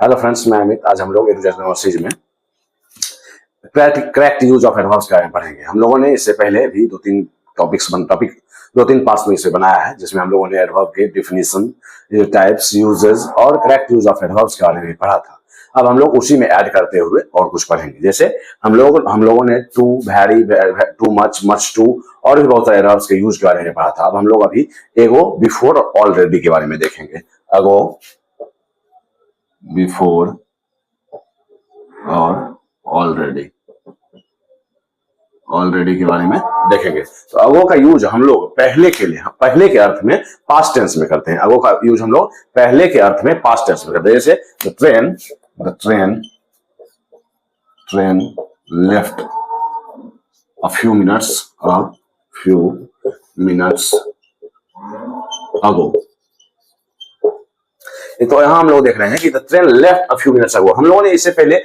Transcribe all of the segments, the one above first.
Hello friends, मैं अमित। आज हम लोग सीरीज में करेक्ट यूज ऑफ एडवर्ब्स के बारे में पढ़ेंगे। हम लोगों ने इससे पहले भी दो तीन पार्ट्स में इसे बनाया है, जिसमें हम लोगों ने एडवर्ब के डिफिनीशन, टाइप्स, यूजेस और करेक्ट यूज ऑफ एडवर्ब्स के बारे में पढ़ा था। अब हम लोग उसी में ऐड करते हुए और कुछ पढ़ेंगे। जैसे हम लोगों ने too, very, too much, much too और भी बहुत सारे एडवर्ब्स के यूज के बारे में पढ़ा था। अब हम लोग अभी एगो, बिफोर और ऑलरेडी के बारे में देखेंगे। अगो, बिफोर और ऑलरेडी के बारे में देखेंगे। तो अगो का यूज हम लोग पहले के अर्थ में पास्ट टेंस में करते हैं। अगो का यूज हम लोग पहले के अर्थ में पास्ट टेंस में करते हैं। जैसे the train left a few minutes ago। तो यहां हम लोग देख रहे हैं कि the train left a few minutes अगो। हम लोगों ने इससे पहले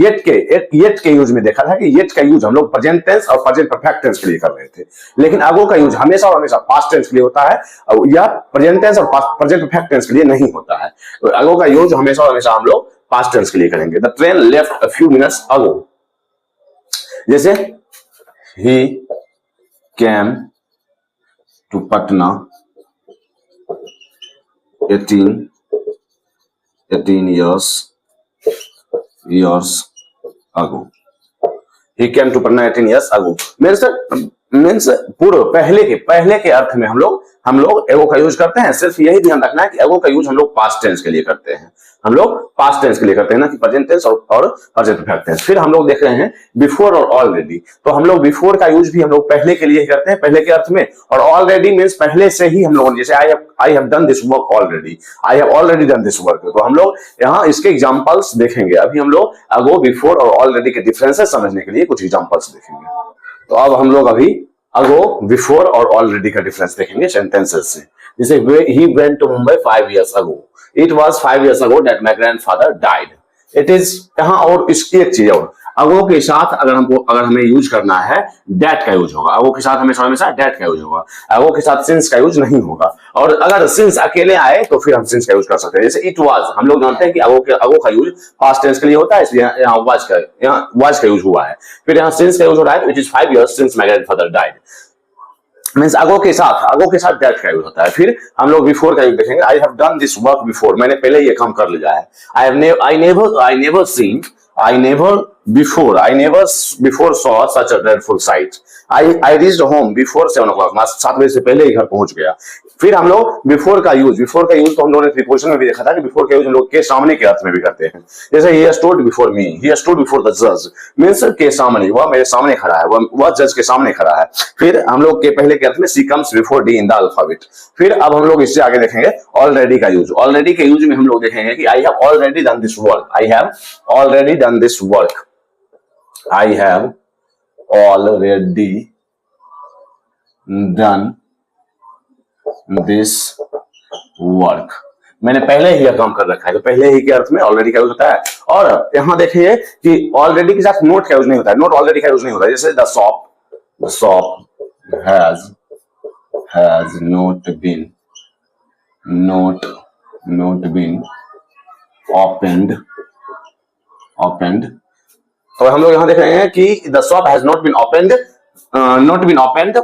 येट के यूज में देखा था कि येट का यूज हम लोग प्रेजेंट टेंस और प्रेजेंट परफेक्ट टेंस के लिए कर रहे थे, लेकिन अगो का यूज हमेशा और हमेशा पास्ट टेंस के लिए होता है, या प्रेजेंट टेंस और प्रेजेंट परफेक्ट टेंस के लिए नहीं होता है। तो अगो का यूज हमेशा और हमेशा हम लोग पास्ट टेंस के लिए करेंगे। The train left a few minutes ago. जैसे ही came to Patna 18 years ago। He came to Patna 18 years ago। Means पूर्व, पहले के अर्थ में हम लोग एगो का यूज करते हैं। सिर्फ यही ध्यान रखना है कि एगो का यूज हम लोग पास्ट टेंस के लिए करते हैं। ना कि प्रेजेंट टेंस और प्रेजेंट परफेक्ट टेंस। फिर हम लोग देख रहे हैं बिफोर और ऑलरेडी। तो हम लोग बिफोर का यूज भी हम लोग पहले के लिए ही करते हैं, पहले के अर्थ में। और ऑलरेडी मीन्स पहले से ही हम लोग, जैसे I have done this work already, I have already done this work. तो हम लोग यहाँ इसके एग्जांपल्स देखेंगे। अभी हम लोग अगो, बिफोर और ऑलरेडी के डिफरेंसेस समझने के लिए कुछ एग्जांपल्स देखेंगे। तो अब हम लोग अभी अगो, बिफोर और ऑलरेडी का डिफरेंस देखेंगे सेंटेंसेस से। जैसे he went to Mumbai 5 years ago। It was 5 years ago that my grandfather died। It is यहाँ और इसकी एक चीज और, अगो के साथ अगर हमें यूज करना है, डेट का यूज होगा। अगो के साथ हमेशा डेट का यूज होगा। अगो के साथ सिंस का यूज नहीं होगा। और अगर सिंस अकेले आए तो फिर हम सिंस का यूज कर सकते हैं। जैसे इट वाज, हम लोग जानते हैं कि अगो का यूज पास्ट टेंस के लिए होता है, इसलिए यहाँ वाज का यूज हुआ है। फिर यहाँ सिंस का यूज हो रहा है। It is 5 years since my grandfather died। Means ago के साथ डेट का यूज होता है। फिर हम लोग बिफोर का यूज देखेंगे। I have done this work before, मैंने पहले ये काम कर लिया है। I never before saw such a dreadful sight। I reached home before 7 o'clock। मैं 7 बजे से पहले ही घर पहुंच गया। फिर हम लोग बिफोर का यूज तो हम लोगों ने प्रीपोजिशन में भी देखा था कि बिफोर का यूज हम लोग के सामने के अर्थ में भी करते हैं। जैसे he stood before me, he stood before the judge। Means के सामने, वह मेरे सामने खड़ा है, वह जज के सामने खड़ा है। फिर हम लोग के पहले के अर्थ में she comes before D in the alphabet। फिर अब हम लोग इससे आगे देखेंगे ऑलरेडी का यूज। ऑलरेडी के यूज में हम लोग देखेंगे कि I have already done this work। I have already done this work। I have already done this work। मैंने पहले ही यह काम कर रखा है। तो पहले ही के अर्थ में ऑलरेडी का यूज होता है। और यहां देखिए कि ऑलरेडी के साथ नोट का यूज नहीं होता है। नोट ऑलरेडी का यूज नहीं होता है। जैसे the shop has not been opened। तो हम लोग यहां देख रहे हैं कि the shop has not been opened,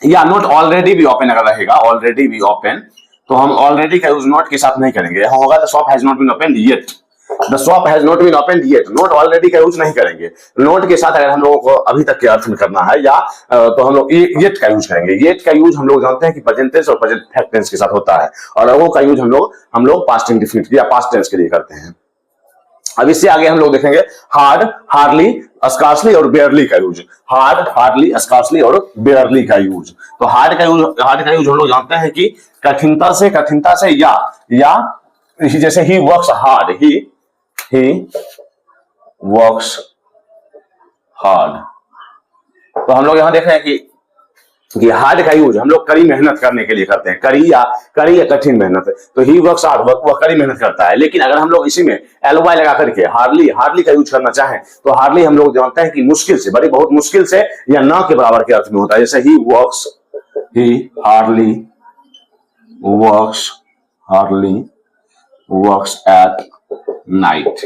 या नॉट ऑलरेडी भी ओपन अगर रहेगा, ऑलरेडी भी ओपन, तो हम ऑलरेडी का यूज नॉट के साथ नहीं करेंगे। यहां होगा the shop has not been opened yet. The shop has not been opened yet. Not already का यूज नहीं करेंगे। नॉट के साथ अगर हम लोगों को अभी तक के अर्थ में करना है, या तो हम लोग येट का यूज करेंगे। येट का यूज हम लोग जानते हैं कि प्रेजेंट टेंस और प्रेजेंट परफेक्ट टेंस के साथ होता है। और अगो का यूज हम लोग पास्ट इंडेफिनिट या पास्ट टेंस के लिए करते हैं। अब इससे आगे हम लोग देखेंगे हार्ड, हार्डली, स्कार्सली और बेयरली का यूज। हार्ड, हार्डली, स्कार्सली और बेयरली का यूज। तो हार्ड का यूज हम लोग जानते हैं कि कठिनता से, या जैसे he works hard, he works hard. तो हम लोग यहां देख रहे हैं कि हार्ड का यूज हम लोग कड़ी मेहनत करने के लिए करते हैं। कड़ी या कठिन मेहनत। तो ही वर्क्स हार्ड, वह कड़ी मेहनत करता है। लेकिन अगर हम लोग इसी में एलवाई लगा करके हार्डली का यूज करना चाहें, तो हार्डली हम लोग जानते हैं कि मुश्किल से, बहुत मुश्किल से, या ना के बराबर के अर्थ में होता है। जैसे ही हार्डली वर्क्स at नाइट,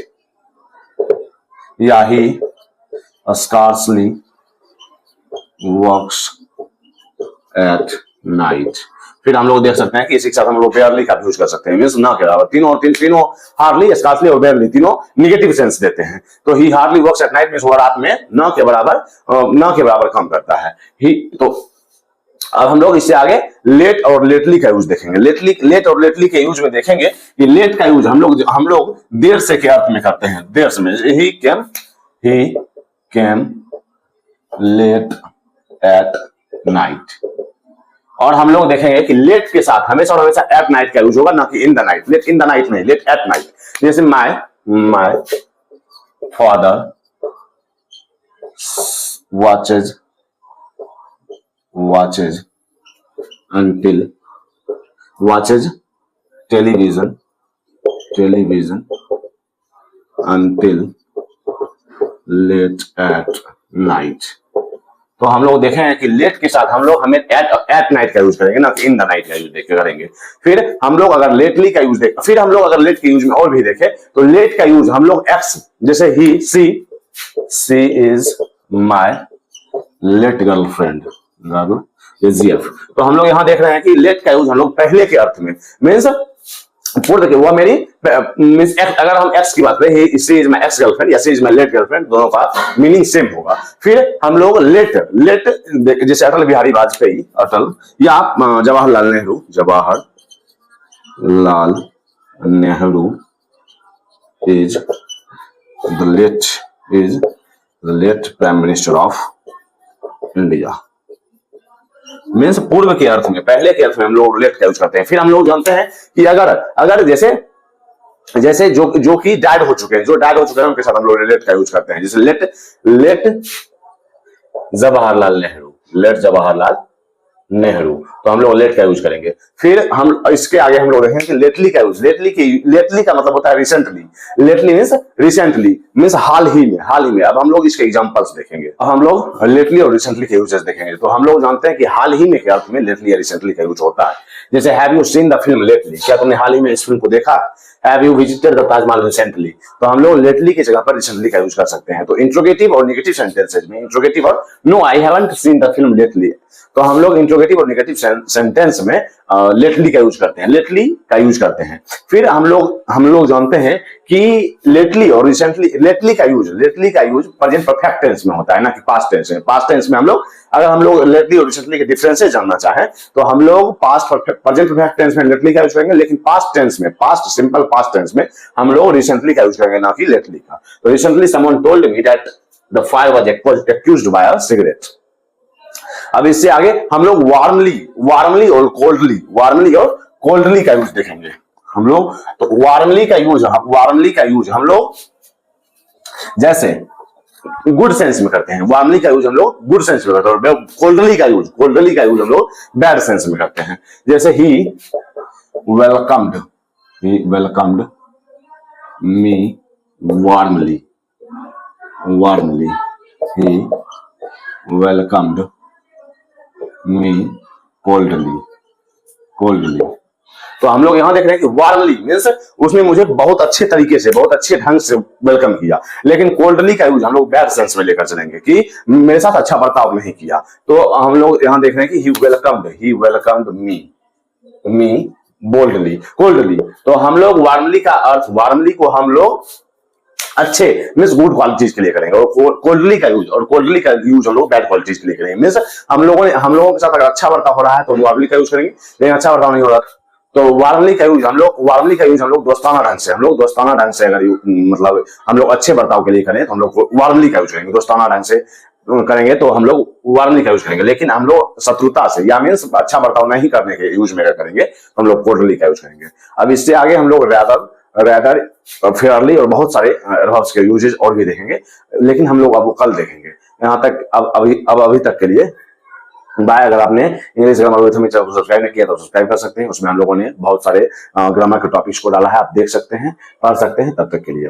या ही स्कार्सली वर्क्स एट नाइट। फिर हम लोग देख सकते हैं कि इसी के साथ हम लोग बेयरली का यूज कर सकते हैं, मींस ना के बराबर। तीनों हार्डली, स्कार्सली और बेयरली तीनों निगेटिव सेंस देते हैं। तो ही hardly works at night means वो रात में ना के बराबर काम करता है। ही तो अब हम लोग इससे आगे लेट और लेटली का यूज देखेंगे। लेट और लेटली के यूज में देखेंगे कि लेट का यूज हम लोग देर से के अर्थ में करते हैं। देर से में ही केम लेट एट नाइट। और हम लोग देखेंगे कि लेट के साथ हमेशा और हमेशा एट नाइट का यूज होगा, ना कि in the night. Late in the night नहीं, लेट एट नाइट। जैसे my father watches television until late at night। तो हम लोग देखें कि लेट के साथ हम लोग हमें एट नाइट का यूज करेंगे, ना कि इन द नाइट का यूज करेंगे। फिर हम लोग अगर लेटली का यूज देखें, फिर हम लोग अगर लेट के यूज में और भी देखें तो लेट का यूज हम लोग एक्स, जैसे ही सी इज माय लेट गर्लफ्रेंड, तो हम लोग यहां देख रहे हैं कि लेट का यूज हम लोग पहले के अर्थ में, मीन्स पूर्व के, वो मेरी मीन्स अगर हम एक्स की बात करें, सी इज माय एक्स गर्लफ्रेंड या सी इज माय लेट गर्लफ्रेंड, दोनों का मीनिंग सेम होगा। फिर हम लोग लेट जैसे अटल बिहारी वाजपेयी, अटल, या Jawaharlal Nehru is the late prime minister of India. Means पूर्व के अर्थ में, पहले के अर्थ में हम लोग लेट का यूज करते हैं। फिर हम लोग जानते हैं कि अगर जैसे जो कि डेड हो चुके हैं, उनके साथ हम लोग लेट का यूज करते हैं। जैसे लेट जवाहरलाल नेहरू, तो हम लोग लेट का यूज करेंगे। फिर हम इसके आगे हम लोग देखेंगे कि लेटली का यूज। लेटली का मतलब होता है recently. Lately means recently, means हाल ही में। अब हम लोग इसके एग्जांपल्स देखेंगे। अब हम लोग लेटली और रिसेंटली के यूजेस देखेंगे। तो हम लोग जानते हैं कि हाल ही में के अर्थ में लेटली या रिसेंटली का यूज होता है। जैसे have you seen the film lately, क्या तुमने हाल ही में इस फिल्म को देखा? Have you visited the Taj Mahal recently, तो हम लोग लेटली की जगह पर रिसेंटली का यूज कर सकते हैं। तो इंट्रोगेटिव और नेगेटिव सेंटेंसेज में, इंट्रोगेटिव और no I haven't seen the film lately, तो हम लोग इंट्रोगेटिव और नेगेटिव सेंटेंस में लेटली का यूज करते हैं। फिर हम लोग जानते हैं कि लेटली और रिसेंटली, लेटली का यूज प्रेजेंट परफेक्ट टेंस में होता है, ना कि पास्ट टेंस में। पास्ट टेंस में अगर हम लोग लेटली और रिसेंटली के डिफरेंसेस जानना चाहें तो हम लोग प्रेजेंट परफेक्ट टेंस में लेटली का यूज करेंगे, लेकिन सिंपल पास्ट टेंस में हम लोग रिसेंटली का यूज करेंगे, ना कि लेटली का। तो recently someone told me that the fire was accused by a cigarette. अब इससे आगे हम लोग वार्मली और कोल्डली का यूज देखेंगे हम लोग। तो वार्मली का यूज हम लोग जैसे गुड सेंस में करते हैं। वार्मली का यूज हम लोग गुड सेंस में करते हैं, और कोल्डली का यूज हम लोग बैड सेंस में करते हैं। जैसे ही वेलकम्ड मी वार्मली, ही वेलकम्ड मी कोल्डली। तो हम लोग यहां देख रहे हैं कि वार्मली मींस उसने मुझे बहुत अच्छे तरीके से, बहुत अच्छे ढंग से वेलकम किया, लेकिन कोल्डली का यूज हम लोग बैड सेंस में लेकर चलेंगे कि मेरे साथ अच्छा बर्ताव नहीं किया। तो हम लोग यहां देख रहे हैं कि ही वेलकम्ड मी कोल्डली। तो हम लोग वार्मली को हम लोग अच्छे मींस गुड क्वालिटीज के लिए करेंगे, और कोल्डली का यूज हम लोग बैड क्वालिटीज के लिए करेंगे। मींस हम लोगों के साथ अगर अच्छा बर्ताव हो रहा है तो वार्मली का यूज करेंगे, लेकिन अच्छा बर्ताव नहीं हो रहा तो वार्मली का यूज हम लोग दोस्ताना ढंग से अगर मतलब हम लोग अच्छे बर्ताव के लिए करें तो हम लोग वार्मली का यूज करेंगे। दोस्ताना ढंग से करेंगे तो हम लोग वार्मली का यूज करेंगे, लेकिन हम लोग शत्रुता से या मींस अच्छा बर्ताव नहीं करने के यूज में करेंगे तो हम लोग कोल्डली का यूज करेंगे। अब इससे आगे हम लोग रैदर, फेयरली और बहुत सारे वर्ब्स के यूजेस और भी देखेंगे, लेकिन हम लोग अब कल देखेंगे। यहाँ तक अभी तक के लिए बाय। अगर आपने English grammar with me channel को सब्सक्राइब नहीं किया तो सब्सक्राइब कर सकते हैं। उसमें हम लोगों ने बहुत सारे ग्रामर के टॉपिक्स को डाला है, आप देख सकते हैं, पढ़ सकते हैं। तब तक के लिए